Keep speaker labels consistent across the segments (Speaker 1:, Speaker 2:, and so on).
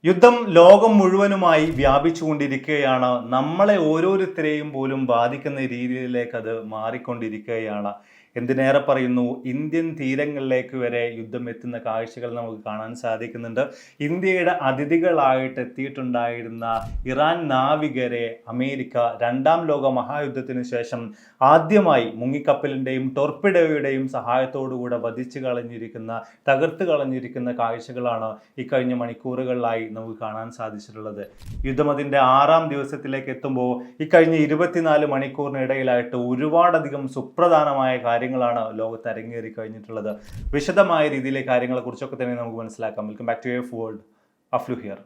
Speaker 1: യുദ്ധം ലോകം മുഴുവനുമായി വ്യാപിച്ചുകൊണ്ടിരിക്കുകയാണ്. നമ്മളെ ഓരോരുത്തരെയും പോലും ബാധിക്കുന്ന രീതിയിലേക്ക് അത് മാറിക്കൊണ്ടിരിക്കുകയാണ്. എന്തിനേറെ പറയുന്നു, ഇന്ത്യൻ തീരങ്ങളിലേക്ക് വരെ യുദ്ധം എത്തുന്ന കാഴ്ചകൾ നമുക്ക് കാണാൻ സാധിക്കുന്നുണ്ട്. ഇന്ത്യയുടെ അതിഥികളായിട്ട് എത്തിയിട്ടുണ്ടായിരുന്ന ഇറാൻ നാവികരെ അമേരിക്ക രണ്ടാം ലോക മഹായുദ്ധത്തിന് ശേഷം ആദ്യമായി മുങ്ങിക്കപ്പലിൻ്റെയും ടോർപിഡോയുടെയും സഹായത്തോടുകൂടെ വധിച്ചു കളഞ്ഞിരിക്കുന്ന, തകർത്ത് കളഞ്ഞിരിക്കുന്ന കാഴ്ചകളാണ് ഇക്കഴിഞ്ഞ മണിക്കൂറുകളിലായി നമുക്ക് കാണാൻ സാധിച്ചിട്ടുള്ളത്. യുദ്ധം അതിൻ്റെ 6ാം ദിവസത്തിലേക്ക് എത്തുമ്പോൾ ഇക്കഴിഞ്ഞ 24 മണിക്കൂറിനിടയിലായിട്ട് ഒരുപാടധികം സുപ്രധാനമായ കാര്യങ്ങളാണ് ലോകത്ത് അരങ്ങേറി കഴിഞ്ഞിട്ടുള്ളത്. വിശദമായ രീതിയിലെ കാര്യങ്ങളെക്കുറിച്ചൊക്കെ തന്നെ നമുക്ക് മനസ്സിലാക്കാം. Welcome back to F world. അഫ്ലു ഹിയർ.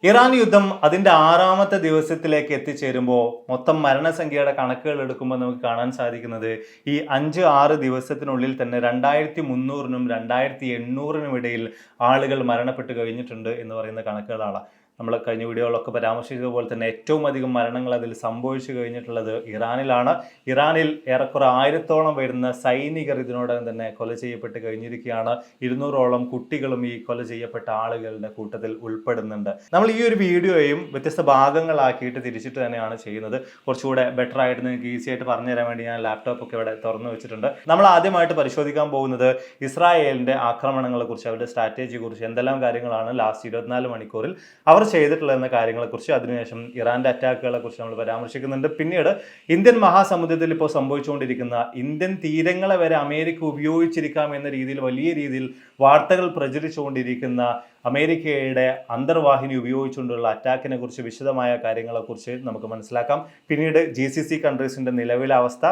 Speaker 1: ഇറാൻ യുദ്ധം അതിൻ്റെ 6ാമത്തെ ദിവസത്തിലേക്ക് എത്തിച്ചേരുമ്പോൾ മൊത്തം മരണസംഖ്യയുടെ കണക്കുകൾ എടുക്കുമ്പോൾ നമുക്ക് കാണാൻ സാധിക്കുന്നത് ഈ 5-6 ദിവസത്തിനുള്ളിൽ തന്നെ 2300-നും 2800-നും ഇടയിൽ ആളുകൾ മരണപ്പെട്ട് കഴിഞ്ഞിട്ടുണ്ട് എന്ന് പറയുന്ന കണക്കുകളാണ്. നമ്മൾ കഴിഞ്ഞ വീഡിയോകളൊക്കെ പരാമർശിച്ചതുപോലെ തന്നെ ഏറ്റവും അധികം മരണങ്ങൾ അതിൽ സംഭവിച്ചു കഴിഞ്ഞിട്ടുള്ളത് ഇറാനിലാണ്. ഇറാനിൽ ഏറെക്കുറെ 1000-ഓളം വരുന്ന സൈനികർ ഇതിനോടകം തന്നെ കൊല ചെയ്യപ്പെട്ട് കഴിഞ്ഞിരിക്കുകയാണ്. 200-ഓളം കുട്ടികളും ഈ കൊല ചെയ്യപ്പെട്ട ആളുകളുടെ കൂട്ടത്തിൽ ഉൾപ്പെടുന്നുണ്ട്. നമ്മൾ ഈ ഒരു വീഡിയോയും വ്യത്യസ്ത ഭാഗങ്ങളാക്കിയിട്ട് തിരിച്ചിട്ട് തന്നെയാണ് ചെയ്യുന്നത്. കുറച്ചുകൂടെ ബെറ്റർ ആയിട്ട് നിങ്ങൾക്ക് ഈസി ആയിട്ട് പറഞ്ഞു തരാൻ വേണ്ടി ഞാൻ ലാപ്ടോപ്പൊക്കെ ഇവിടെ തുറന്നു വെച്ചിട്ടുണ്ട്. നമ്മൾ ആദ്യമായിട്ട് പരിശോധിക്കാൻ പോകുന്നത് ഇസ്രായേലിൻ്റെ ആക്രമണങ്ങളെ കുറിച്ച്, അവരുടെ സ്ട്രാറ്റജിയെ കുറിച്ച് എന്തെല്ലാം കാര്യങ്ങളാണ് ലാസ്റ്റ് 24 മണിക്കൂറിൽ അവർ ചെയ്തിട്ടുള്ള കാര്യങ്ങളെക്കുറിച്ച്, അതിനുശേഷം ഇറാന്റെ അറ്റാക്കുകളെ കുറിച്ച് നമ്മൾ പരാമർശിക്കുന്നുണ്ട്. പിന്നീട് ഇന്ത്യൻ മഹാസമുദ്രത്തിൽ ഇപ്പോൾ സംഭവിച്ചുകൊണ്ടിരിക്കുന്ന, ഇന്ത്യൻ തീരങ്ങളെ വരെ അമേരിക്ക ഉപയോഗിച്ചിരിക്കാം എന്ന രീതിയിൽ വലിയ രീതിയിൽ വാർത്തകൾ പ്രചരിച്ചുകൊണ്ടിരിക്കുന്ന അമേരിക്കയുടെ അന്തർവാഹിനി ഉപയോഗിച്ചുകൊണ്ടുള്ള അറ്റാക്കിനെ കുറിച്ച് വിശദമായ കാര്യങ്ങളെക്കുറിച്ച് നമുക്ക് മനസ്സിലാക്കാം. പിന്നീട് GCC കൺട്രീസിന്റെ നിലവിലെ അവസ്ഥ,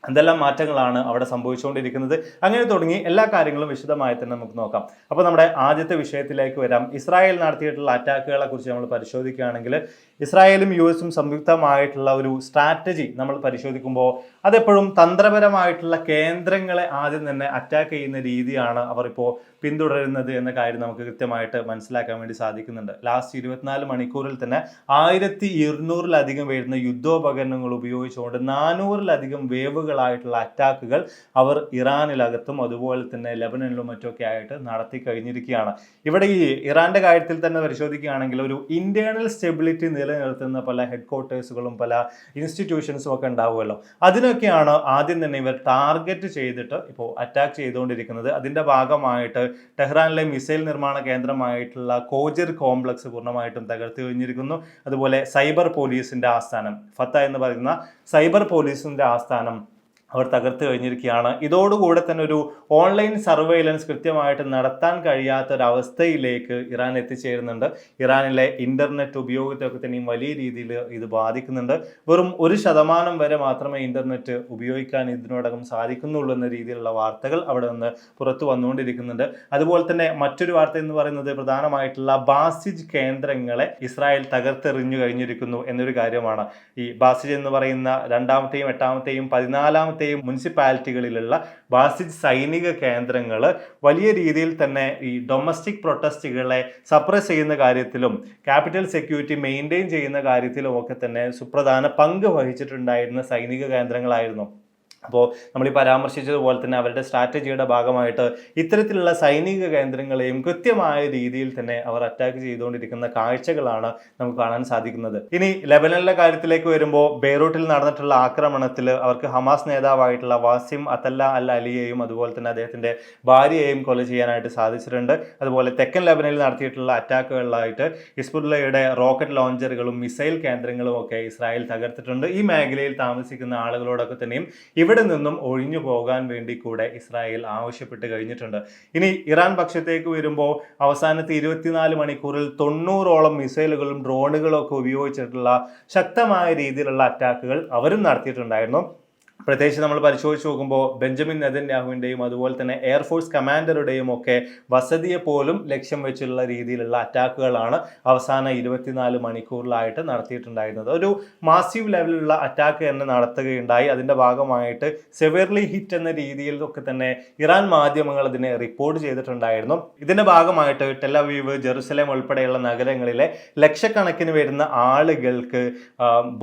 Speaker 1: എന്തെല്ലാം മാറ്റങ്ങളാണ് അവിടെ സംഭവിച്ചുകൊണ്ടിരിക്കുന്നത്, അങ്ങനെ തുടങ്ങി എല്ലാ കാര്യങ്ങളും വിശദമായി തന്നെ നമുക്ക് നോക്കാം. അപ്പോൾ നമ്മുടെ ആദ്യത്തെ വിഷയത്തിലേക്ക് വരാം. ഇസ്രായേൽ നടത്തിയിട്ടുള്ള അറ്റാക്കുകളെ കുറിച്ച് നമ്മൾ പരിശോധിക്കുകയാണെങ്കിൽ, ഇസ്രായേലും US-ഉം സംയുക്തമായിട്ടുള്ള ഒരു സ്ട്രാറ്റജി നമ്മൾ പരിശോധിക്കുമ്പോൾ അതെപ്പോഴും തന്ത്രപരമായിട്ടുള്ള കേന്ദ്രങ്ങളെ ആദ്യം തന്നെ അറ്റാക്ക് ചെയ്യുന്ന രീതിയാണ് അവർ ഇപ്പോൾ പിന്തുടരുന്നത് എന്ന കാര്യം നമുക്ക് കൃത്യമായിട്ട് മനസ്സിലാക്കാൻ വേണ്ടി സാധിക്കുന്നുണ്ട്. ലാസ്റ്റ് 24 മണിക്കൂറിൽ തന്നെ 1200-ലധികം വരുന്ന യുദ്ധോപകരണങ്ങൾ ഉപയോഗിച്ചുകൊണ്ട് 400-ലധികം വേവുകളായിട്ടുള്ള അറ്റാക്കുകൾ അവർ ഇറാനിലകത്തും അതുപോലെ തന്നെ ലെബനനിലും മറ്റൊക്കെ ആയിട്ട് നടത്തി കഴിഞ്ഞിരിക്കുകയാണ്. ഇവിടെ ഈ ഇറാന്റെ കാര്യത്തിൽ തന്നെ പരിശോധിക്കുകയാണെങ്കിൽ ഒരു ഇന്റേണൽ സ്റ്റെബിലിറ്റി നിലനിർത്തുന്ന പല ഹെഡ് ക്വാർട്ടേഴ്സുകളും പല ഇൻസ്റ്റിറ്റ്യൂഷൻസും ഒക്കെ ഉണ്ടാവുമല്ലോ. അതിനൊക്കെയാണ് ആദ്യം തന്നെ ഇവർ ടാർഗറ്റ് ചെയ്തിട്ട് ഇപ്പോൾ അറ്റാക്ക് ചെയ്തുകൊണ്ടിരിക്കുന്നത്. അതിൻ്റെ ഭാഗമായിട്ട് ടെഹ്റാനിലെ മിസൈൽ നിർമ്മാണ കേന്ദ്രമായിട്ടുള്ള കോജർ കോംപ്ലക്സ് പൂർണ്ണമായിട്ടും തകർത്ത് കഴിഞ്ഞിരിക്കുന്നു. അതുപോലെ സൈബർ പോലീസിന്റെ ആസ്ഥാനം, ഫത്ത എന്ന് പറയുന്ന സൈബർ പോലീസിന്റെ ആസ്ഥാനം അവർ തകർത്ത് കഴിഞ്ഞിരിക്കുകയാണ്. ഇതോടുകൂടെ തന്നെ ഒരു ഓൺലൈൻ സർവൈലൻസ് കൃത്യമായിട്ട് നടത്താൻ കഴിയാത്തൊരവസ്ഥയിലേക്ക് ഇറാൻ എത്തിച്ചേരുന്നുണ്ട്. ഇറാനിലെ ഇന്റർനെറ്റ് ഉപയോഗത്തെയൊക്കെ തന്നെയും വലിയ രീതിയിൽ ഇത് ബാധിക്കുന്നുണ്ട്. വെറും 1% വരെ മാത്രമേ ഇന്റർനെറ്റ് ഉപയോഗിക്കാൻ ഇതിനോടകം സാധിക്കുന്നുള്ളൂ എന്ന രീതിയിലുള്ള വാർത്തകൾ അവിടെ നിന്ന് പുറത്തു വന്നുകൊണ്ടിരിക്കുന്നുണ്ട്. അതുപോലെ തന്നെ മറ്റൊരു വാർത്ത എന്ന് പറയുന്നത് പ്രധാനമായിട്ടുള്ള ബാസിജ് കേന്ദ്രങ്ങളെ ഇസ്രായേൽ തകർത്തെറിഞ്ഞു കഴിഞ്ഞിരിക്കുന്നു എന്നൊരു കാര്യമാണ്. ഈ ബാസിജ് എന്ന് പറയുന്ന 2ാമത്തെയും 8ാമത്തെയും 14ാമത്തെയും മുനിസിപ്പാലിറ്റികളിലുള്ള ബാസിജ് സൈനിക കേന്ദ്രങ്ങൾ വലിയ രീതിയിൽ തന്നെ ഈ ഡൊമസ്റ്റിക് പ്രൊട്ടസ്റ്റുകളെ സപ്രസ് ചെയ്യുന്ന കാര്യത്തിലും ക്യാപിറ്റൽ സെക്യൂരിറ്റി മെയിൻറ്റെയിൻ ചെയ്യുന്ന കാര്യത്തിലും ഒക്കെ തന്നെ സുപ്രധാന പങ്ക് വഹിച്ചിട്ടുണ്ടായിരുന്ന സൈനിക കേന്ദ്രങ്ങളായിരുന്നു. അപ്പോൾ നമ്മൾ ഈ പരാമർശിച്ചതുപോലെ തന്നെ അവരുടെ സ്ട്രാറ്റജിയുടെ ഭാഗമായിട്ട് ഇത്തരത്തിലുള്ള സൈനിക കേന്ദ്രങ്ങളെയും കൃത്യമായ രീതിയിൽ തന്നെ അവർ അറ്റാക്ക് ചെയ്തുകൊണ്ടിരിക്കുന്ന കാഴ്ചകളാണ് നമുക്ക് കാണാൻ സാധിക്കുന്നത്. ഇനി ലെബനനിലെ കാര്യത്തിലേക്ക് വരുമ്പോൾ ബെയ്റൂട്ടിൽ നടന്നിട്ടുള്ള ആക്രമണത്തിൽ അവർക്ക് ഹമാസ് നേതാവായിട്ടുള്ള വാസിം അത്തല്ല അൽ അലിയെയും അതുപോലെ തന്നെ അദ്ദേഹത്തിൻ്റെ ഭാര്യയെയും കൊല ചെയ്യാനായിട്ട് സാധിച്ചിട്ടുണ്ട്. അതുപോലെ തെക്കൻ ലെബനനിൽ നടത്തിയിട്ടുള്ള അറ്റാക്കുകളിലായിട്ട് ഹിസ്ബുള്ളയുടെ റോക്കറ്റ് ലോഞ്ചറുകളും മിസൈൽ കേന്ദ്രങ്ങളും ഒക്കെ ഇസ്രായേൽ തകർത്തിട്ടുണ്ട്. ഈ മേഖലയിൽ താമസിക്കുന്ന ആളുകളോടൊക്കെ തന്നെയും ഇവിടെ നിന്നും ഒഴിഞ്ഞു പോകാൻ വേണ്ടി കൂടെ ഇസ്രായേൽ ആവശ്യപ്പെട്ട് കഴിഞ്ഞിട്ടുണ്ട്. ഇനി ഇറാൻ പക്ഷത്തേക്ക് വരുമ്പോൾ അവസാനത്തെ 24 മണിക്കൂറിൽ 90-ഓളം മിസൈലുകളും ഡ്രോണുകളും ഒക്കെ ഉപയോഗിച്ചിട്ടുള്ള ശക്തമായ രീതിയിലുള്ള അറ്റാക്കുകൾ അവരും നടത്തിയിട്ടുണ്ടായിരുന്നു. പ്രത്യേകിച്ച് നമ്മൾ പരിശോധിച്ച് നോക്കുമ്പോൾ ബെഞ്ചമിൻ നെതന്യാഹുവിൻ്റെയും അതുപോലെ തന്നെ എയർഫോഴ്സ് കമാൻഡറുടെയും ഒക്കെ വസതിയെ പോലും ലക്ഷ്യം വെച്ചുള്ള രീതിയിലുള്ള അറ്റാക്കുകളാണ് അവസാന 24 മണിക്കൂറിലായിട്ട് നടത്തിയിട്ടുണ്ടായിരുന്നത്. ഒരു മാസീവ് ലെവലിലുള്ള അറ്റാക്ക് തന്നെ നടത്തുകയുണ്ടായി. അതിൻ്റെ ഭാഗമായിട്ട് സെവർലി ഹിറ്റ് എന്ന രീതിയിലൊക്കെ തന്നെ ഇറാൻ മാധ്യമങ്ങൾ അതിനെ റിപ്പോർട്ട് ചെയ്തിട്ടുണ്ടായിരുന്നു. ഇതിൻ്റെ ഭാഗമായിട്ട് ടെലവീവ്, ജെറുസലേം ഉൾപ്പെടെയുള്ള നഗരങ്ങളിലെ ലക്ഷക്കണക്കിന് വരുന്ന ആളുകൾക്ക്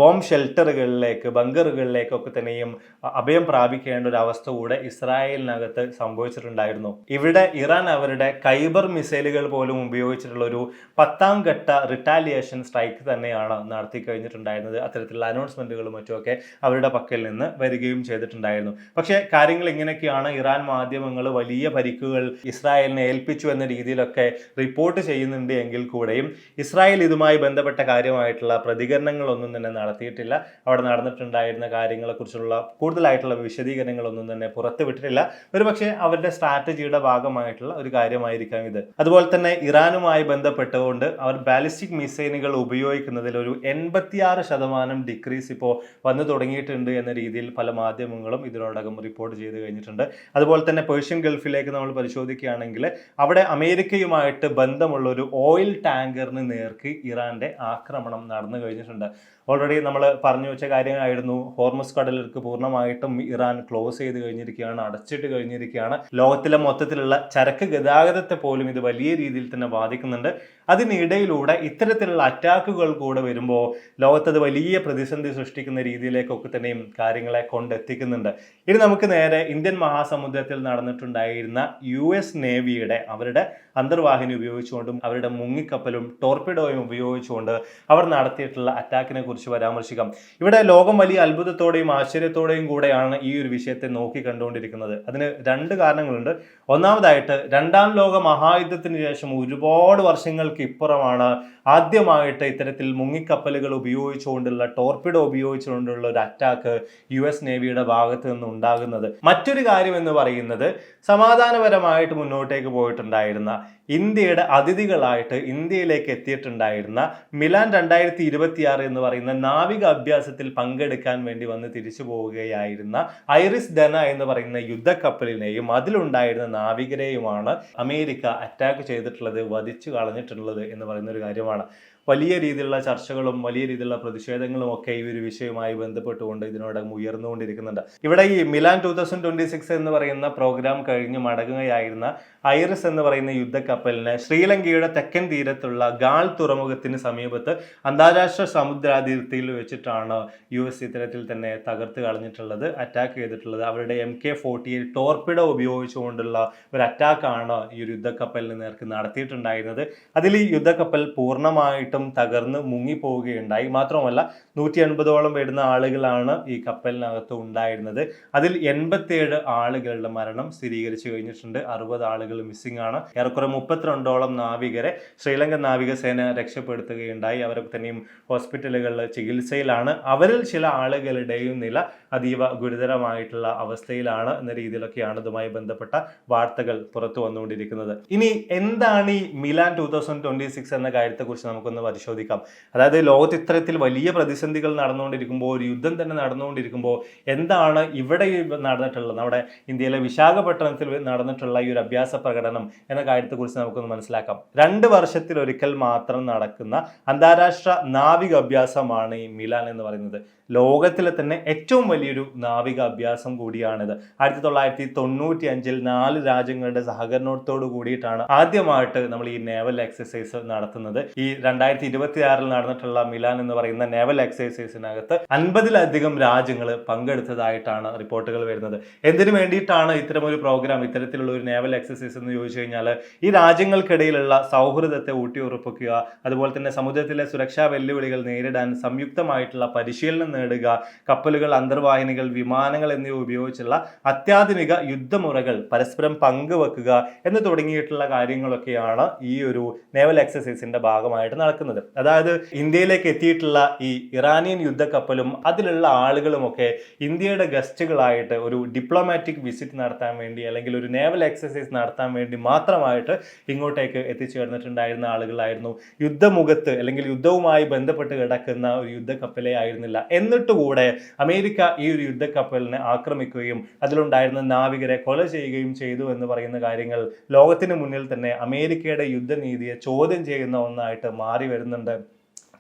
Speaker 1: ബോംബ് ഷെൽട്ടറുകളിലേക്ക്, ബങ്കറുകളിലേക്കൊക്കെ തന്നെയും അഭയം പ്രാപിക്കേണ്ട ഒരു അവസ്ഥ കൂടെ ഇസ്രായേലിനകത്ത് സംഭവിച്ചിട്ടുണ്ടായിരുന്നു. ഇവിടെ ഇറാൻ അവരുടെ കൈബർ മിസൈലുകൾ പോലും ഉപയോഗിച്ചിട്ടുള്ള ഒരു 10ാം ഘട്ട റിട്ടാലിയേഷൻ സ്ട്രൈക്ക് തന്നെയാണ് നടത്തി കഴിഞ്ഞിട്ടുണ്ടായിരുന്നത്. അത്തരത്തിലുള്ള അനൗൺസ്മെന്റുകളും മറ്റുമൊക്കെ അവരുടെ പക്കൽ നിന്ന് വരികയും ചെയ്തിട്ടുണ്ടായിരുന്നു. പക്ഷേ കാര്യങ്ങൾ ഇങ്ങനെയൊക്കെയാണ്. ഇറാൻ മാധ്യമങ്ങൾ വലിയ പരിക്കുകൾ ഇസ്രായേലിനെ ഏൽപ്പിച്ചു എന്ന രീതിയിലൊക്കെ റിപ്പോർട്ട് ചെയ്യുന്നുണ്ട് എങ്കിൽ കൂടെയും ഇസ്രായേൽ ഇതുമായി ബന്ധപ്പെട്ട കാര്യമായിട്ടുള്ള പ്രതികരണങ്ങളൊന്നും തന്നെ നടത്തിയിട്ടില്ല. അവിടെ നടന്നിട്ടുണ്ടായിരുന്ന കാര്യങ്ങളെക്കുറിച്ചുള്ള കൂടുതലായിട്ടുള്ള വിശദീകരണങ്ങളൊന്നും തന്നെ പുറത്തുവിട്ടിട്ടില്ല. ഒരുപക്ഷെ അവരുടെ സ്ട്രാറ്റജിയുടെ ഭാഗമായിട്ടുള്ള ഒരു കാര്യമായിരിക്കാം ഇത്. അതുപോലെ തന്നെ ഇറാനുമായി ബന്ധപ്പെട്ടുകൊണ്ട് അവർ ബാലിസ്റ്റിക് മിസൈലുകൾ ഉപയോഗിക്കുന്നതിൽ ഒരു 86% ഡിക്രീസ് ഇപ്പോൾ വന്നു തുടങ്ങിയിട്ടുണ്ട് എന്ന രീതിയിൽ പല മാധ്യമങ്ങളും ഇതിനോടകം റിപ്പോർട്ട് ചെയ്ത് കഴിഞ്ഞിട്ടുണ്ട്. അതുപോലെ തന്നെ പേർഷ്യൻ ഗൾഫിലേക്ക് നമ്മൾ പരിശോധിക്കുകയാണെങ്കിൽ അവിടെ അമേരിക്കയുമായിട്ട് ബന്ധമുള്ള ഒരു ഓയിൽ ടാങ്കറിന് നേർക്ക് ഇറാന്റെ ആക്രമണം നടന്നു കഴിഞ്ഞിട്ടുണ്ട്. ഓൾറെഡി നമ്മൾ പറഞ്ഞു വെച്ച കാര്യമായിരുന്നു. ഹോർമുസ് കടലിടുക്ക് പൂർണ്ണമായിട്ടും ഇറാൻ ക്ലോസ് ചെയ്ത് കഴിഞ്ഞിരിക്കുകയാണ്, അടച്ചിട്ട് കഴിഞ്ഞിരിക്കുകയാണ്. ലോകത്തിലെ മൊത്തത്തിലുള്ള ചരക്ക് ഗതാഗതത്തെ പോലും ഇത് വലിയ രീതിയിൽ തന്നെ ബാധിക്കുന്നുണ്ട്. അതിനിടയിലൂടെ ഇത്തരത്തിലുള്ള അറ്റാക്കുകൾ കൂടെ വരുമ്പോൾ ലോകത്തത് വലിയ പ്രതിസന്ധി സൃഷ്ടിക്കുന്ന രീതിയിലേക്കൊക്കെ തന്നെയും കാര്യങ്ങളെ കൊണ്ടെത്തിക്കുന്നുണ്ട്. ഇനി നമുക്ക് നേരെ ഇന്ത്യൻ മഹാസമുദ്രത്തിൽ നടന്നിട്ടുണ്ടായിരുന്ന US നേവിയുടെ അവരുടെ അന്തർവാഹിനി ഉപയോഗിച്ചുകൊണ്ടും അവരുടെ മുങ്ങിക്കപ്പലും ടോർപിഡോയും ഉപയോഗിച്ചുകൊണ്ട് അവർ നടത്തിയിട്ടുള്ള അറ്റാക്കിനെ കുറിച്ച് പരാമർശിക്കാം. ഇവിടെ ലോകം വലിയ അത്ഭുതത്തോടെയും ആശ്ചര്യത്തോടെയും കൂടെയാണ് ഈ ഒരു വിഷയത്തെ നോക്കി കണ്ടുകൊണ്ടിരിക്കുന്നത്. അതിന് 2 കാരണങ്ങളുണ്ട്. ഒന്നാമതായിട്ട് 2ാം ലോക മഹായുദ്ധത്തിന് ശേഷം ഒരുപാട് വർഷങ്ങൾക്ക് ഇപ്പുറമാണ് ആദ്യമായിട്ട് ഇത്തരത്തിൽ മുങ്ങിക്കപ്പലുകൾ ഉപയോഗിച്ചുകൊണ്ടുള്ള ടോർപിഡോ ഉപയോഗിച്ചുകൊണ്ടുള്ള ഒരു അറ്റാക്ക് US നേവിയുടെ ഭാഗത്ത് നിന്ന് ഉണ്ടാകുന്നത്. മറ്റൊരു കാര്യം എന്ന് പറയുന്നത് സമാധാനപരമായിട്ട് മുന്നോട്ടേക്ക് പോയിട്ടുണ്ടായിരുന്ന ഇന്ത്യയുടെ അതിഥികളായിട്ട് ഇന്ത്യയിലേക്ക് എത്തിയിട്ടുണ്ടായിരുന്ന മിലാൻ 2026 എന്ന് പറയുന്ന നാവിക അഭ്യാസത്തിൽ പങ്കെടുക്കാൻ വേണ്ടി വന്ന് തിരിച്ചു പോവുകയായിരുന്ന ഐറിസ് ധന എന്ന് പറയുന്ന യുദ്ധക്കപ്പലിനെയും അതിലുണ്ടായിരുന്ന നാവികരെയുമാണ് അമേരിക്ക അറ്റാക്ക് ചെയ്തിട്ടുള്ളത്, വധിച്ചു കളഞ്ഞിട്ടുള്ളത് എന്ന് പറയുന്ന ഒരു കാര്യമാണ്. വലിയ രീതിയിലുള്ള ചർച്ചകളും വലിയ രീതിയിലുള്ള പ്രതിഷേധങ്ങളും ഒക്കെ ഈ ഒരു വിഷയവുമായി ബന്ധപ്പെട്ടുകൊണ്ട് ഇതിനോടകം ഉയർന്നുകൊണ്ടിരിക്കുന്നുണ്ട്. ഇവിടെ ഈ മിലാൻ 2026 എന്ന് പറയുന്ന പ്രോഗ്രാം കഴിഞ്ഞ് മടങ്ങുകയായിരുന്ന ഐറിസ് എന്ന് പറയുന്ന യുദ്ധക്കപ്പലിനെ ശ്രീലങ്കയുടെ തെക്കൻ തീരത്തുള്ള ഗാൾ തുറമുഖത്തിന് സമീപത്ത് അന്താരാഷ്ട്ര സമുദ്രാതിർത്തിയിൽ വെച്ചിട്ടാണ് US ഇത്തരത്തിൽ തന്നെ തകർത്ത് കളഞ്ഞിട്ടുള്ളത്, അറ്റാക്ക് ചെയ്തിട്ടുള്ളത്. അവരുടെ MK-48 ടോർപിഡോ ഉപയോഗിച്ചുകൊണ്ടുള്ള ഒരു അറ്റാക്കാണ് ഈ ഒരു യുദ്ധക്കപ്പലിന് നേർക്ക് നടത്തിയിട്ടുണ്ടായിരുന്നത്. അതിൽ ഈ യുദ്ധക്കപ്പൽ പൂർണ്ണമായിട്ടും തകർന്ന് മുങ്ങിപ്പോവുകയുണ്ടായി. മാത്രമല്ല 180ഓളം വരുന്ന ആളുകളാണ് ഈ കപ്പലിനകത്ത് ഉണ്ടായിരുന്നത്. അതിൽ 87 ആളുകളുടെ മരണം സ്ഥിരീകരിച്ചു കഴിഞ്ഞിട്ടുണ്ട്. 60 ആളുകൾ മിസ്സിംഗ് ആണ്. ഏറെക്കുറെ 32ഓളം നാവികരെ ശ്രീലങ്കൻ നാവികസേന രക്ഷപ്പെടുത്തുകയുണ്ടായി. അവരൊക്കെ തന്നെയും ഹോസ്പിറ്റലുകളിൽ ചികിത്സയിലാണ്. അവരിൽ ചില ആളുകളുടെയും നില അതീവ ഗുരുതരമായിട്ടുള്ള അവസ്ഥയിലാണ് എന്ന രീതിയിലൊക്കെയാണ് ഇതുമായി ബന്ധപ്പെട്ട വാർത്തകൾ പുറത്തു വന്നുകൊണ്ടിരിക്കുന്നത്. ഇനി എന്താണ് ഈ മിലാൻ 2026 എന്ന കാര്യത്തെക്കുറിച്ച് നമുക്കൊന്ന് പരിശോധിക്കാം. അതായത് ലോകത്ത് ഇത്തരത്തിൽ വലിയ പ്രതിസന്ധികൾ നടന്നുകൊണ്ടിരിക്കുമ്പോൾ, ഒരു യുദ്ധം തന്നെ നടന്നുകൊണ്ടിരിക്കുമ്പോൾ എന്താണ് ഇവിടെ നടന്നിട്ടുള്ളത്, നമ്മുടെ ഇന്ത്യയിലെ വിശാഖപട്ടണത്തിൽ നടന്നിട്ടുള്ള ഈ ഒരു അഭ്യാസ പ്രകടനം എന്ന കാര്യത്തെക്കുറിച്ച് നമുക്കൊന്ന് മനസ്സിലാക്കാം. 2 വർഷത്തിലൊരിക്കൽ മാത്രം നടക്കുന്ന അന്താരാഷ്ട്ര നാവിക അഭ്യാസമാണ് ഈ മിലാൻ എന്ന് പറയുന്നത്. ലോകത്തിലെ തന്നെ ഏറ്റവും വലിയൊരു നാവിക അഭ്യാസം കൂടിയാണിത്. 1995 4 രാജ്യങ്ങളുടെ സഹകരണത്തോട് കൂടിയിട്ടാണ് ആദ്യമായിട്ട് നമ്മൾ ഈ നേവൽ എക്സസൈസ് നടത്തുന്നത്. ഈ 2026 നടന്നിട്ടുള്ള മിലാൻ എന്ന് പറയുന്ന നേവൽ എക്സസൈസിനകത്ത് 50ലധികം രാജ്യങ്ങൾ പങ്കെടുത്തതായിട്ടാണ് റിപ്പോർട്ടുകൾ വരുന്നത്. എന്തിനു വേണ്ടിയിട്ടാണ് ഇത്തരമൊരു പ്രോഗ്രാം, ഇത്തരത്തിലുള്ള ഒരു നേവൽ എക്സസൈസ് എന്ന് ചോദിച്ചു കഴിഞ്ഞാൽ ഈ രാജ്യങ്ങൾക്കിടയിലുള്ള സൗഹൃദത്തെ ഊട്ടിയുറപ്പിക്കുക, അതുപോലെ തന്നെ സമുദ്രത്തിലെ സുരക്ഷാ വെല്ലുവിളികൾ നേരിടാൻ സംയുക്തമായിട്ടുള്ള പരിശീലനം നേടുക, കപ്പലുകൾ, അന്തർവാഹിനികൾ, വിമാനങ്ങൾ എന്നിവ ഉപയോഗിച്ചുള്ള അത്യാധുനിക യുദ്ധമുറകൾ പരസ്പരം പങ്കുവെക്കുക എന്ന് തുടങ്ങിയിട്ടുള്ള കാര്യങ്ങളൊക്കെയാണ് ഈ ഒരു നേവൽ എക്സസൈസിന്റെ ഭാഗമായിട്ട് നടക്കുന്നത്. അതായത് ഇന്ത്യയിലേക്ക് എത്തിയിട്ടുള്ള ഈ ഇറാനിയൻ യുദ്ധക്കപ്പലും അതിലുള്ള ആളുകളുമൊക്കെ ഇന്ത്യയുടെ ഗസ്റ്റുകളായിട്ട് ഒരു ഡിപ്ലോമാറ്റിക് വിസിറ്റ് നടത്താൻ വേണ്ടി അല്ലെങ്കിൽ ഒരു നേവൽ എക്സസൈസ് നടത്താൻ വേണ്ടി മാത്രമായിട്ട് ഇങ്ങോട്ടേക്ക് എത്തിച്ചേർന്നിട്ടുണ്ടായിരുന്ന ആളുകളായിരുന്നു. യുദ്ധമുഖത്ത് അല്ലെങ്കിൽ യുദ്ധവുമായി ബന്ധപ്പെട്ട് കിടക്കുന്ന ഒരു യുദ്ധക്കപ്പലേ ആയിരുന്നില്ല. എന്നിട്ടുകൂടെ അമേരിക്ക ഈ ഒരു യുദ്ധക്കപ്പലിനെ ആക്രമിക്കുകയും അതിലുണ്ടായിരുന്ന നാവികരെ കൊല ചെയ്യുകയും ചെയ്തു എന്ന് പറയുന്ന കാര്യങ്ങൾ ലോകത്തിന് മുന്നിൽ തന്നെ അമേരിക്കയുടെ യുദ്ധനീതിയെ ചോദ്യം ചെയ്യുന്ന ഒന്നായിട്ട് മാറി വരുന്നുണ്ട്.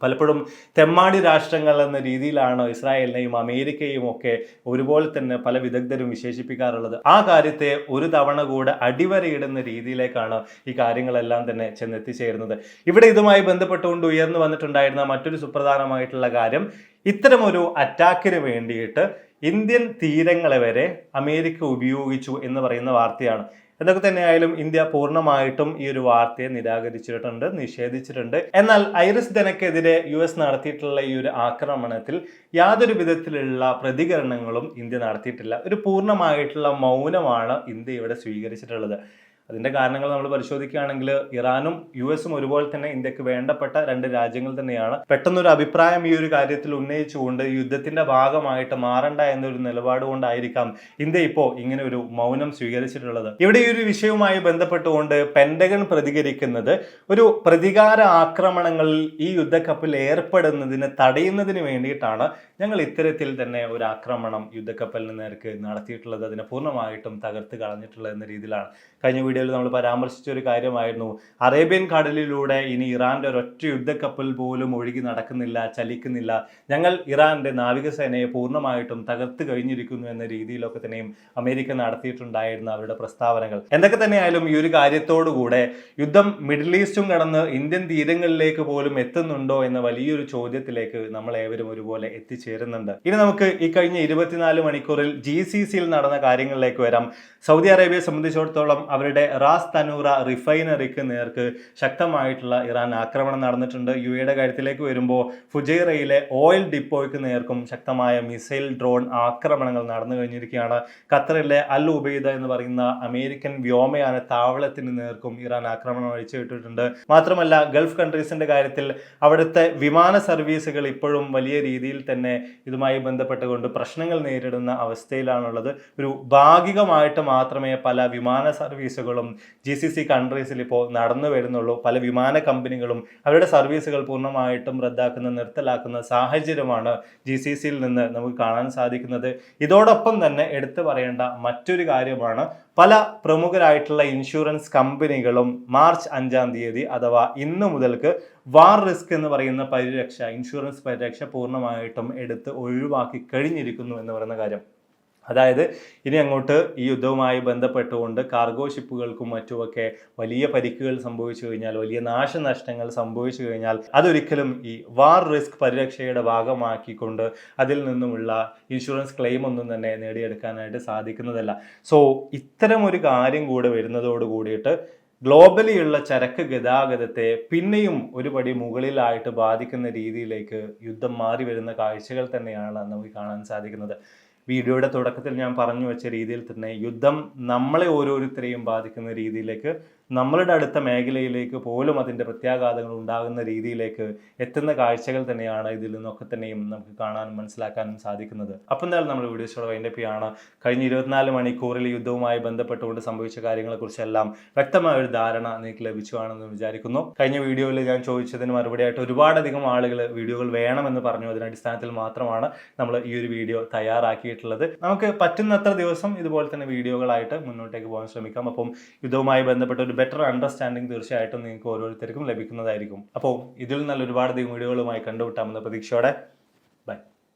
Speaker 1: പലപ്പോഴും തെമ്മാടി രാഷ്ട്രങ്ങൾ എന്ന രീതിയിലാണ് ഇസ്രായേലിനെയും അമേരിക്കയും ഒക്കെ ഒരുപോലെ തന്നെ പല വിദഗ്ധരും വിശേഷിപ്പിക്കാറുള്ളത്. ആ കാര്യത്തെ ഒരു തവണ കൂടെ അടിവരയിടുന്ന രീതിയിലേക്കാണ് ഈ കാര്യങ്ങളെല്ലാം തന്നെ ചെന്നെത്തിച്ചേരുന്നത്. ഇവിടെ ഇതുമായി ബന്ധപ്പെട്ടുകൊണ്ട് ഉയർന്നു വന്നിട്ടുണ്ടായിരുന്ന മറ്റൊരു സുപ്രധാനമായിട്ടുള്ള കാര്യം, ഇത്തരമൊരു അറ്റാക്കിന് വേണ്ടിയിട്ട് ഇന്ത്യൻ തീരങ്ങളെ വരെ അമേരിക്ക ഉപയോഗിച്ചു എന്ന് പറയുന്ന വാർത്തയാണ്. എന്തൊക്കെ തന്നെയായാലും ഇന്ത്യ പൂർണ്ണമായിട്ടും ഈ ഒരു വാർത്തയെ നിരാകരിച്ചിട്ടുണ്ട്, നിഷേധിച്ചിട്ടുണ്ട്. എന്നാൽ ഐറിസ് ധനക്കെതിരെ US നടത്തിയിട്ടുള്ള ഈ ഒരു ആക്രമണത്തിൽ യാതൊരു വിധത്തിലുള്ള പ്രതികരണങ്ങളും ഇന്ത്യ നടത്തിയിട്ടില്ല. ഒരു പൂർണ്ണമായിട്ടുള്ള മൗനമാണ് ഇന്ത്യ ഇവിടെ സ്വീകരിച്ചിട്ടുള്ളത്. അതിന്റെ കാരണങ്ങൾ നമ്മൾ പരിശോധിക്കുകയാണെങ്കിൽ ഇറാനും US ഒരുപോലെ തന്നെ ഇന്ത്യക്ക് വേണ്ടപ്പെട്ട രണ്ട് രാജ്യങ്ങൾ തന്നെയാണ്. പെട്ടെന്നൊരു അഭിപ്രായം ഈ ഒരു കാര്യത്തിൽ ഉന്നയിച്ചുകൊണ്ട് യുദ്ധത്തിന്റെ ഭാഗമായിട്ട് മാറണ്ട എന്നൊരു നിലപാട് കൊണ്ടായിരിക്കാം ഇന്ത്യ ഇപ്പോൾ ഇങ്ങനെ ഒരു മൗനം സ്വീകരിച്ചിട്ടുള്ളത്. ഇവിടെ ഈ ഒരു വിഷയവുമായി ബന്ധപ്പെട്ടുകൊണ്ട് പെന്റഗൺ പ്രതികരിക്കുന്നത് ഒരു പ്രതികാര ആക്രമണങ്ങളിൽ ഈ യുദ്ധക്കപ്പൽ ഏർപ്പെടുന്നതിന് തടയുന്നതിന് വേണ്ടിയിട്ടാണ് ഞങ്ങൾ ഇത്തരത്തിൽ തന്നെ ഒരു ആക്രമണം യുദ്ധക്കപ്പലിന് നേർക്ക് നടത്തിയിട്ടുള്ളത്, അതിനെ പൂർണ്ണമായിട്ടും തകർത്ത് കളഞ്ഞിട്ടുള്ളത് എന്ന രീതിയിലാണ്. കഴിഞ്ഞ വീഡിയോയിൽ നമ്മൾ പരാമർശിച്ച ഒരു കാര്യമായിരുന്നു, അറേബ്യൻ കടലിലൂടെ ഇനി ഇറാന്റെ ഒരൊറ്റ യുദ്ധക്കപ്പൽ പോലും ഒഴുകി നടക്കുന്നില്ല, ചലിക്കുന്നില്ല, ഞങ്ങൾ ഇറാന്റെ നാവികസേനയെ പൂർണ്ണമായിട്ടും തകർത്ത് കഴിഞ്ഞിരിക്കുന്നു എന്ന രീതിയിലൊക്കെ തന്നെയും അമേരിക്ക നടത്തിയിട്ടുണ്ടായിരുന്ന അവരുടെ പ്രസ്താവനകൾ. എന്തൊക്കെ തന്നെയായാലും ഈ ഒരു കാര്യത്തോടുകൂടെ യുദ്ധം മിഡിൽ ഈസ്റ്റും കടന്ന് ഇന്ത്യൻ തീരങ്ങളിലേക്ക് പോലും എത്തുന്നുണ്ടോ എന്ന വലിയൊരു ചോദ്യത്തിലേക്ക് നമ്മൾ ഏവരും ഒരുപോലെ എത്തിച്ചേരുന്നുണ്ട്. ഇനി നമുക്ക് ഈ കഴിഞ്ഞ 24 മണിക്കൂറിൽ GCCയിൽ നടന്ന കാര്യങ്ങളിലേക്ക് വരാം. സൗദി അറേബ്യയെ സംബന്ധിച്ചിടത്തോളം അവരുടെ റാസ് തനൂറ റിഫൈനറിക്ക് നേർക്ക് ശക്തമായിട്ടുള്ള ഇറാൻ ആക്രമണം നടന്നിട്ടുണ്ട്. UAEയുടെ കാര്യത്തിലേക്ക് വരുമ്പോൾ ഫുജൈറയിലെ ഓയിൽ ഡിപ്പോയ്ക്ക് നേർക്കും ശക്തമായ മിസൈൽ ഡ്രോൺ ആക്രമണങ്ങൾ നടന്നു കഴിഞ്ഞിരിക്കുകയാണ്. ഖത്തറിലെ അൽ ഉബൈദ എന്ന് പറയുന്ന അമേരിക്കൻ വ്യോമയാന താവളത്തിന് നേർക്കും ഇറാൻ ആക്രമണം അഴിച്ചുവിട്ടിട്ടുണ്ട്. മാത്രമല്ല ഗൾഫ് കൺട്രീസിന്റെ കാര്യത്തിൽ അവിടുത്തെ വിമാന സർവീസുകൾ ഇപ്പോഴും വലിയ രീതിയിൽ തന്നെ ഇതുമായി ബന്ധപ്പെട്ടുകൊണ്ട് പ്രശ്നങ്ങൾ നേരിടുന്ന അവസ്ഥയിലാണുള്ളത്. ഒരു ഭാഗികമായിട്ട് മാത്രമേ പല വിമാന സർവീസുകളും GCC കൺട്രീസിൽ ഇപ്പോൾ നടന്നു വരുന്നുള്ളൂ. പല വിമാന കമ്പനികളും അവരുടെ സർവീസുകൾ പൂർണ്ണമായിട്ടും റദ്ദാക്കുന്ന, നിർത്തലാക്കുന്ന സാഹചര്യമാണ് GCCയിൽ നിന്ന് നമുക്ക് കാണാൻ സാധിക്കുന്നത്. ഇതോടൊപ്പം തന്നെ എടുത്തു പറയേണ്ട മറ്റൊരു കാര്യമാണ്, പല പ്രമുഖരായിട്ടുള്ള ഇൻഷുറൻസ് കമ്പനികളും മാർച്ച് 5-ാം തീയതി അഥവാ ഇന്ന് മുതൽക്ക് വാർ റിസ്ക് എന്ന് പറയുന്ന പരിരക്ഷ, ഇൻഷുറൻസ് പരിരക്ഷ പൂർണ്ണമായിട്ടും എടുത്ത് ഒഴിവാക്കി കഴിഞ്ഞിരിക്കുന്നു എന്ന് പറയുന്ന കാര്യം. അതായത് ഇനി അങ്ങോട്ട് ഈ യുദ്ധവുമായി ബന്ധപ്പെട്ടുകൊണ്ട് കാർഗോ ഷിപ്പുകൾക്കും മറ്റുമൊക്കെ വലിയ പരിക്കുകൾ സംഭവിച്ചു കഴിഞ്ഞാൽ, വലിയ നാശനഷ്ടങ്ങൾ സംഭവിച്ചു കഴിഞ്ഞാൽ അതൊരിക്കലും ഈ വാർ റിസ്ക് പരിരക്ഷയുടെ ഭാഗമാക്കിക്കൊണ്ട് അതിൽ നിന്നുമുള്ള ഇൻഷുറൻസ് ക്ലെയിം ഒന്നും തന്നെ നേടിയെടുക്കാനായിട്ട് സാധിക്കുന്നതല്ല. സോ ഇത്തരം ഒരു കാര്യം കൂടെ വരുന്നതോട് കൂടിയിട്ട് ഗ്ലോബലിയുള്ള ചരക്ക് ഗതാഗതത്തെ പിന്നെയും ഒരു പടി മുകളിലായിട്ട് ബാധിക്കുന്ന രീതിയിലേക്ക് യുദ്ധം മാറി വരുന്ന കാഴ്ചകൾ തന്നെയാണ് നമുക്ക് കാണാൻ സാധിക്കുന്നത്. വീഡിയോയുടെ തുടക്കത്തിൽ ഞാൻ പറഞ്ഞു വെച്ച രീതിയിൽ തന്നെ യുദ്ധം നമ്മളെ ഓരോരുത്തരെയും ബാധിക്കുന്ന രീതിയിലേക്ക്, നമ്മളുടെ അടുത്ത മേഖലയിലേക്ക് പോലും അതിൻ്റെ പ്രത്യാഘാതങ്ങൾ ഉണ്ടാകുന്ന രീതിയിലേക്ക് എത്തുന്ന കാഴ്ചകൾ തന്നെയാണ് ഇതിൽ നിന്നൊക്കെ തന്നെയും നമുക്ക് കാണാനും മനസ്സിലാക്കാനും സാധിക്കുന്നത്. അപ്പം എന്തായാലും നമ്മൾ വീഡിയോസോടെ വൈൻഡപ്പ് ചെയ്യാണ്. കഴിഞ്ഞ 24 മണിക്കൂറിൽ യുദ്ധവുമായി ബന്ധപ്പെട്ടുകൊണ്ട് സംഭവിച്ച കാര്യങ്ങളെക്കുറിച്ചെല്ലാം വ്യക്തമായ ഒരു ധാരണ നിങ്ങൾക്ക് ലഭിച്ചു കാണുമെന്ന് വിചാരിക്കുന്നു. കഴിഞ്ഞ വീഡിയോയിൽ ഞാൻ ചോദിച്ചതിന് മറുപടിയായിട്ട് ഒരുപാടധികം ആളുകൾ വീഡിയോകൾ വേണമെന്ന് പറഞ്ഞു. അതിനടിസ്ഥാനത്തിൽ മാത്രമാണ് നമ്മൾ ഈ ഒരു വീഡിയോ തയ്യാറാക്കിയിട്ടുള്ളത്. നമുക്ക് പറ്റുന്നത്ര ദിവസം ഇതുപോലെ തന്നെ വീഡിയോകളായിട്ട് മുന്നോട്ടേക്ക് പോകാൻ ശ്രമിക്കാം. അപ്പം യുദ്ധവുമായി ബന്ധപ്പെട്ട ഒരു ബെറ്റർ അണ്ടർസ്റ്റാൻഡിങ് തീർച്ചയായിട്ടും നിങ്ങൾക്ക് ഓരോരുത്തർക്കും ലഭിക്കുന്നതായിരിക്കും. അപ്പോൾ ഇതിൽ നല്ല ഒരുപാട് വീഡിയോകളുമായി കണ്ടുമുട്ടാമെന്ന പ്രതീക്ഷയോടെ